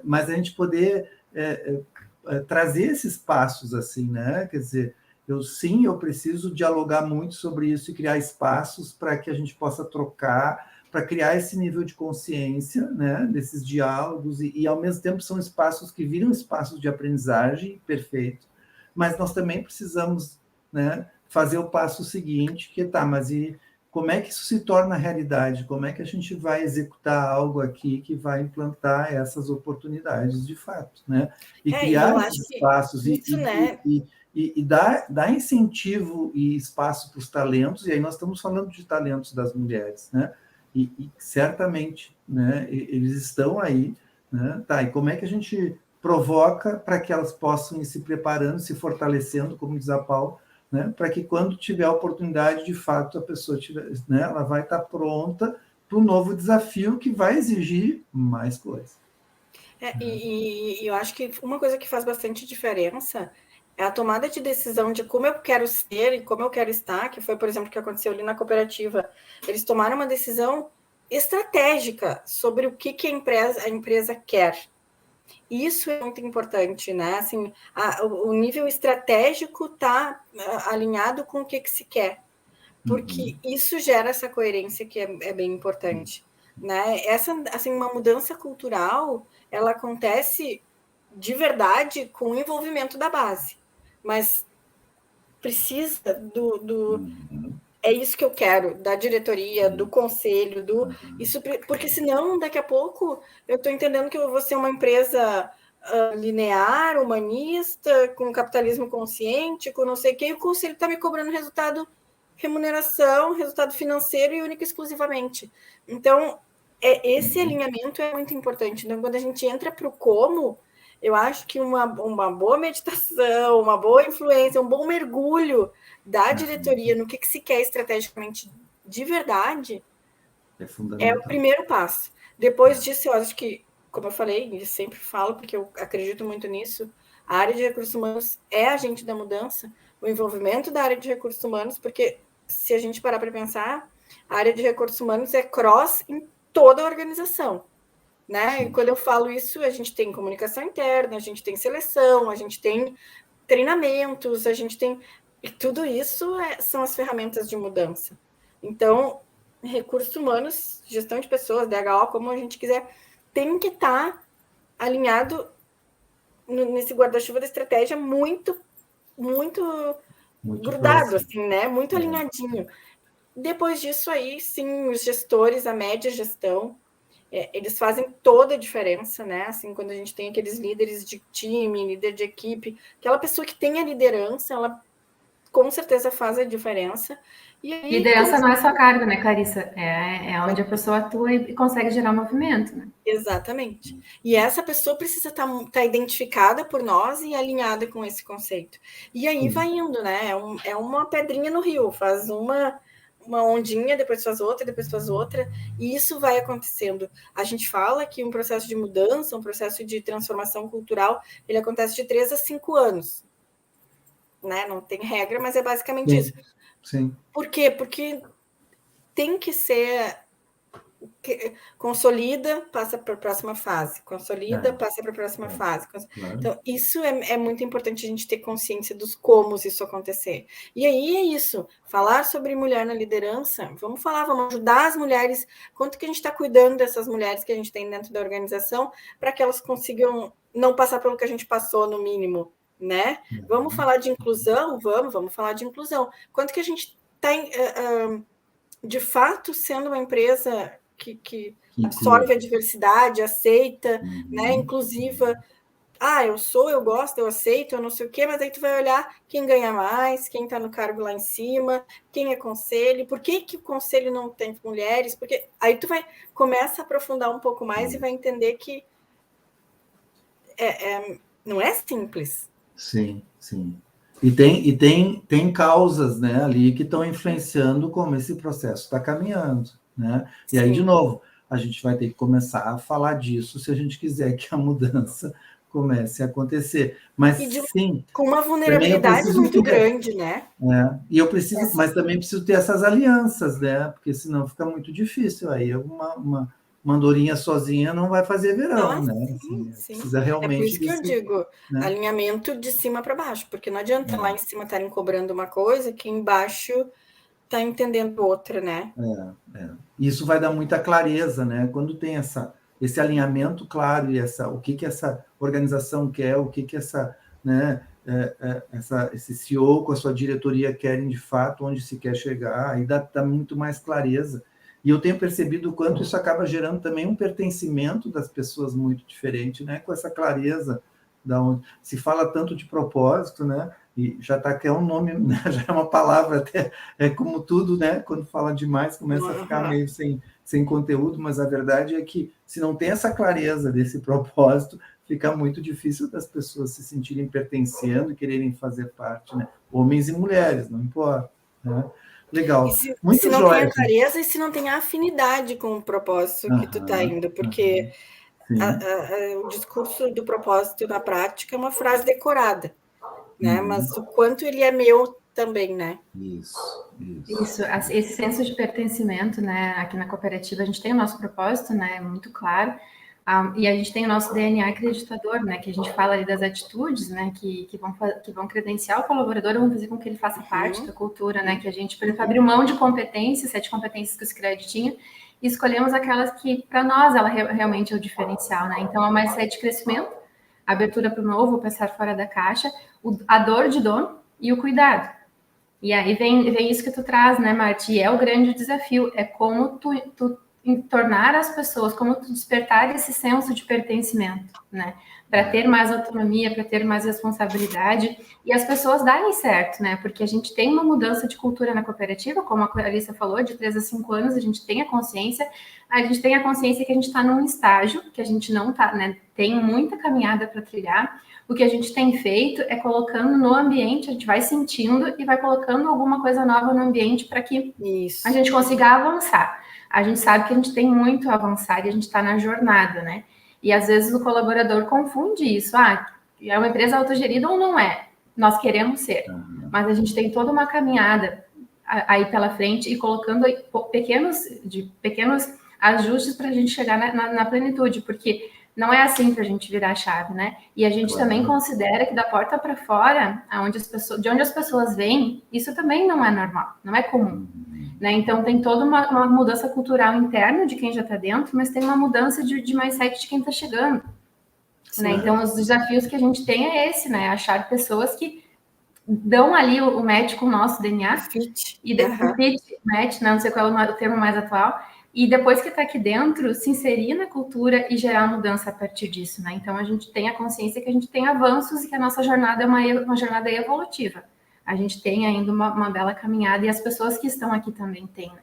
Mas a gente poder trazer esses passos assim, né? Quer dizer, eu preciso dialogar muito sobre isso e criar espaços para que a gente possa trocar, para criar esse nível de consciência, né, desses diálogos, e ao mesmo tempo são espaços que viram espaços de aprendizagem, perfeito, mas nós também precisamos, né, fazer o passo seguinte, que mas e como é que isso se torna realidade? Como é que a gente vai executar algo aqui que vai implantar essas oportunidades de fato, né? E criar esses espaços isso, né? e dar incentivo e espaço para os talentos, e aí nós estamos falando de talentos das mulheres, né? E certamente, né, eles estão aí, né? Tá, e como é que a gente provoca para que elas possam ir se preparando, se fortalecendo, como diz a Paula, né, para que quando tiver a oportunidade, de fato, a pessoa né, ela vai estar pronta para um novo desafio que vai exigir mais coisas. E eu acho que uma coisa que faz bastante diferença é a tomada de decisão de como eu quero ser e como eu quero estar, que foi, por exemplo, o que aconteceu ali na cooperativa. Eles tomaram uma decisão estratégica sobre o que a empresa quer. Isso é muito importante, né? Assim, o nível estratégico está alinhado com o que se quer, porque isso gera essa coerência que é bem importante, né? Essa, assim, uma mudança cultural, ela acontece de verdade com o envolvimento da base, mas precisa é isso que eu quero, da diretoria, do conselho, isso, porque senão, daqui a pouco, eu estou entendendo que eu vou ser uma empresa linear, humanista, com capitalismo consciente, com não sei o que, e o conselho está me cobrando remuneração, resultado financeiro e única e exclusivamente. Então, esse alinhamento é muito importante. Então, quando a gente entra para o como, eu acho que uma boa meditação, uma boa influência, um bom mergulho da diretoria no que se quer estrategicamente de verdade é o primeiro passo. Depois disso, eu acho que, como eu falei, e sempre falo, porque eu acredito muito nisso, a área de recursos humanos é agente da mudança, o envolvimento da área de recursos humanos, porque se a gente parar para pensar, a área de recursos humanos é cross em toda a organização. Né? E quando eu falo isso, a gente tem comunicação interna, a gente tem seleção, a gente tem treinamentos, a gente tem... E tudo isso são as ferramentas de mudança. Então, recursos humanos, gestão de pessoas, DHO, como a gente quiser, tem que estar alinhado nesse guarda-chuva da estratégia muito grudado, próximo, assim, né? Muito alinhadinho. Depois disso aí, sim, os gestores, a média gestão, eles fazem toda a diferença, né? Assim, quando a gente tem aqueles líderes de time, líder de equipe, aquela pessoa que tem a liderança, ela com certeza faz a diferença. E aí, liderança não é só cargo, né, Clarissa? É onde a pessoa atua e consegue gerar movimento, né? Exatamente. E essa pessoa precisa estar identificada por nós e alinhada com esse conceito. E aí vai indo, né? É uma pedrinha no rio, faz uma ondinha, depois faz outra, e isso vai acontecendo. A gente fala que um processo de mudança, um processo de transformação cultural, ele acontece de 3 a 5 anos. Né? Não tem regra, mas é basicamente isso. Sim. Por quê? Porque tem que ser... consolida, passa para a próxima fase, consolida, passa para a próxima fase. Então, isso é muito importante a gente ter consciência dos como isso acontecer. E aí é isso, falar sobre mulher na liderança, vamos ajudar as mulheres, quanto que a gente está cuidando dessas mulheres que a gente tem dentro da organização, para que elas consigam não passar pelo que a gente passou, no mínimo, né? Vamos falar de inclusão? Vamos falar de inclusão. Quanto que a gente está, de fato, sendo uma empresa que absorve a diversidade, aceita, né, inclusiva. Eu gosto, eu aceito, eu não sei o quê, mas aí tu vai olhar quem ganha mais, quem está no cargo lá em cima, quem é conselho, por que o conselho não tem mulheres, porque aí tu começa a aprofundar um pouco mais e vai entender que não é simples. Sim, sim. E tem causas, né, ali que estão influenciando como esse processo está caminhando, né? E aí, de novo, a gente vai ter que começar a falar disso se a gente quiser que a mudança comece a acontecer. Mas sim, com uma vulnerabilidade muito grande, né? E eu preciso, mas também preciso ter essas alianças, né? Porque senão fica muito difícil aí uma andorinha sozinha não vai fazer verão, né? Sim, Assim, sim. precisa É por realmente isso que eu digo, né? alinhamento de cima para baixo, porque não adianta lá em cima estarem cobrando uma coisa que embaixo está entendendo outra, né? Isso vai dar muita clareza, né? Quando tem esse alinhamento claro e o que essa organização quer, o que essa, né, esse CEO com a sua diretoria querem de fato, onde se quer chegar, aí dá muito mais clareza. E eu tenho percebido o quanto isso acaba gerando também um pertencimento das pessoas muito diferente, né? Com essa clareza da onde se fala tanto de propósito, né? E já está que é um nome, né? Já é uma palavra até, como tudo, né? Quando fala demais, começa a ficar meio sem conteúdo, mas a verdade é que se não tem essa clareza desse propósito, fica muito difícil das pessoas se sentirem pertencendo e quererem fazer parte, né? Homens e mulheres, não importa, né? Legal. Se não tem a clareza e se não tem a afinidade com o propósito que tu está indo, porque o discurso do propósito na prática é uma frase decorada, né? Mas o quanto ele é meu também, né? Isso, esse senso de pertencimento, né? Aqui na cooperativa a gente tem o nosso propósito, né? Muito claro. E a gente tem o nosso DNA acreditador, né? Que a gente fala ali das atitudes, né? Que vão credenciar o colaborador, vão fazer com que ele faça parte da cultura, né? Que a gente, por exemplo, abriu mão de competências, 7 competências que o Sicredi tinha, e escolhemos aquelas que, para nós, ela realmente é o diferencial, né? Então, a mindset de crescimento, abertura para o novo, pensar fora da caixa, a dor de dono e o cuidado. E aí vem isso que tu traz, né, Marti? É o grande desafio, é como tu tornar as pessoas, como tu despertar esse senso de pertencimimento, né? Para ter mais autonomia, para ter mais responsabilidade e as pessoas darem certo, né? Porque a gente tem uma mudança de cultura na cooperativa, como a Clarissa falou, de 3 a 5 anos, a gente tem a consciência que a gente está num estágio que a gente não está, né? Tem muita caminhada para trilhar. O que a gente tem feito é colocando no ambiente, a gente vai sentindo e vai colocando alguma coisa nova no ambiente para que a gente consiga avançar. A gente sabe que a gente tem muito a avançar e a gente está na jornada, né? E às vezes o colaborador confunde isso. É uma empresa autogerida ou não é? Nós queremos ser. Mas a gente tem toda uma caminhada aí pela frente e colocando pequenos ajustes para a gente chegar na plenitude, porque não é assim para a gente virar a chave, né? E a gente também considera que da porta para fora, de onde as pessoas vêm, isso também não é normal, não é comum. Né? Então, tem toda uma mudança cultural interna de quem já está dentro, mas tem uma mudança de mindset de quem está chegando. Né? Então, os desafios que a gente tem é esse, né? Achar pessoas que dão ali o match com o nosso DNA. Fit. E depois match, né? Não sei qual é o termo mais atual. E depois que está aqui dentro, se inserir na cultura e gerar mudança a partir disso, né? Então, a gente tem a consciência que a gente tem avanços e que a nossa jornada é uma jornada evolutiva. A gente tem ainda uma bela caminhada e as pessoas que estão aqui também têm, né?